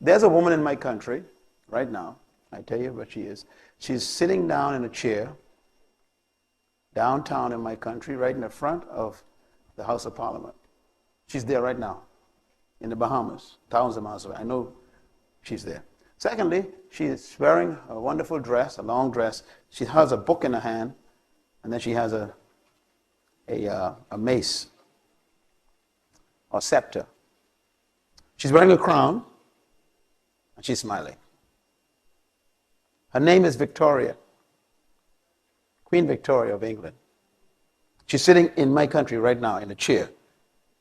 There's a woman in my country right now. I tell you what she is. She's sitting down in a chair downtown in my country, right in the front of the House of Parliament. She's there right now in the Bahamas, thousands of miles away. I know she's there. Secondly, she is wearing a wonderful dress, a long dress. She has a book in her hand, and then she has a mace or scepter. She's wearing a crown, and she's smiling. Her name is Victoria, Queen Victoria of England. She's sitting in my country right now in a chair,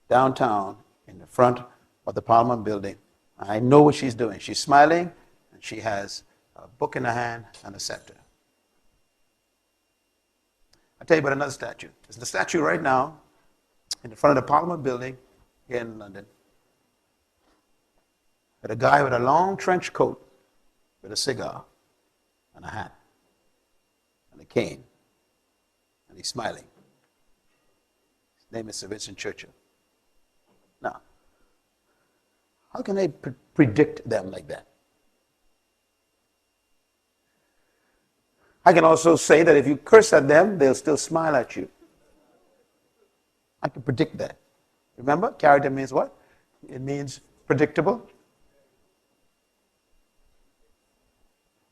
downtown in the front of the Parliament building. I know what she's doing. She's smiling, and she has a book in her hand and a scepter. I'll tell you about another statue. There's a statue right now in the front of the Parliament building here in London. With a guy with a long trench coat with a cigar and a hat and a cane, and he's smiling. His name is Sir Winston Churchill. Now, how can I predict them like that? I can also say that if you curse at them, they'll still smile at you. I can predict that. Remember, character means what? It means predictable.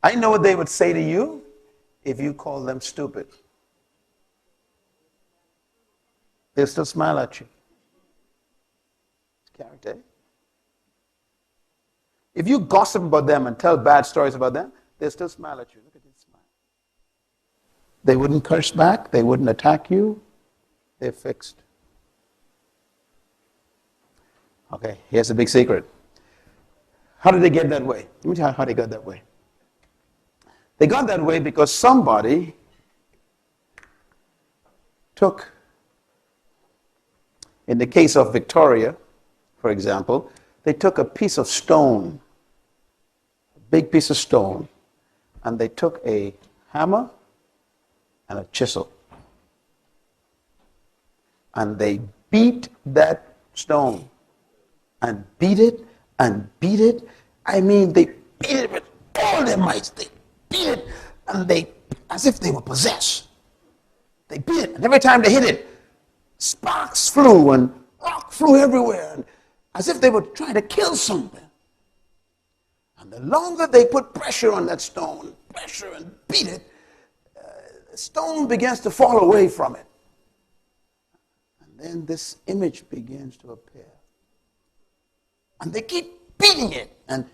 I know what they would say to you if you call them stupid. They'll still smile at you. It's character. If you gossip about them and tell bad stories about them, they'll still smile at you. Look at this smile. They wouldn't curse back. They wouldn't attack you. They're fixed. Okay, here's a big secret. How did they get that way? Let me tell you how they got that way. They got that way because somebody took, in the case of Victoria, for example, they took a piece of stone, a big piece of stone, and they took a hammer and a chisel. And they beat that stone and beat it and beat it. I mean, they beat it with all their might. They beat it, and as if they were possessed. They beat it, and every time they hit it, sparks flew and rock flew everywhere, and as if they were trying to kill something. And the longer they put pressure on that stone, pressure and beat it, the stone begins to fall away from it. And then this image begins to appear. And they keep beating it and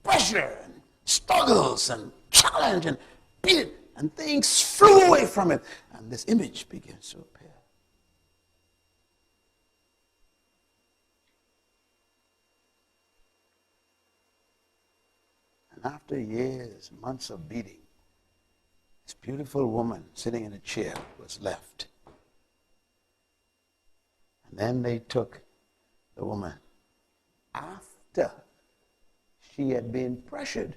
pressure and struggles and challenge and beat it, and things flew away from it, and this image begins to appear. And after years, months of beating, this beautiful woman sitting in a chair was left. And then they took the woman after she had been pressured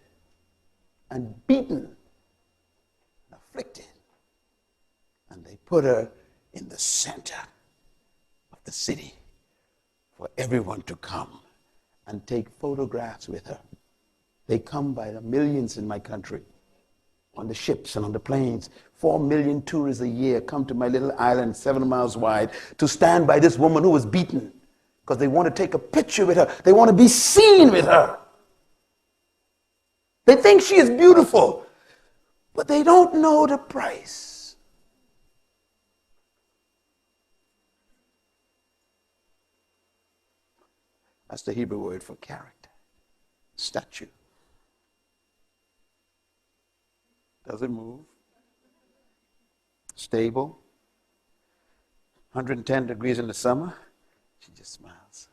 and beaten, afflicted, and they put her in the center of the city for everyone to come and take photographs with her. They come by the millions in my country, on the ships and on the planes. 4 million tourists a year come to my little island 7 miles wide to stand by this woman who was beaten, because they want to take a picture with her. They want to be seen with her. They think she is beautiful, but they don't know the price. That's the Hebrew word for character, statue. Doesn't move. Stable. 110 degrees in the summer. She just smiles.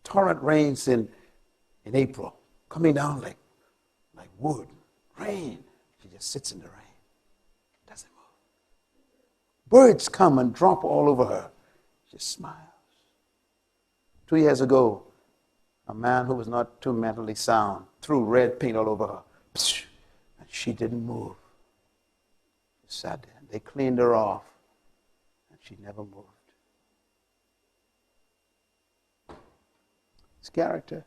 Torrent rains in April, coming down like wood, rain. She just sits in the rain. Doesn't move. Birds come and drop all over her. She just smiles. 2 years ago, a man who was not too mentally sound threw red paint all over her. And she didn't move. She sat there. They cleaned her off, and she never moved. His character.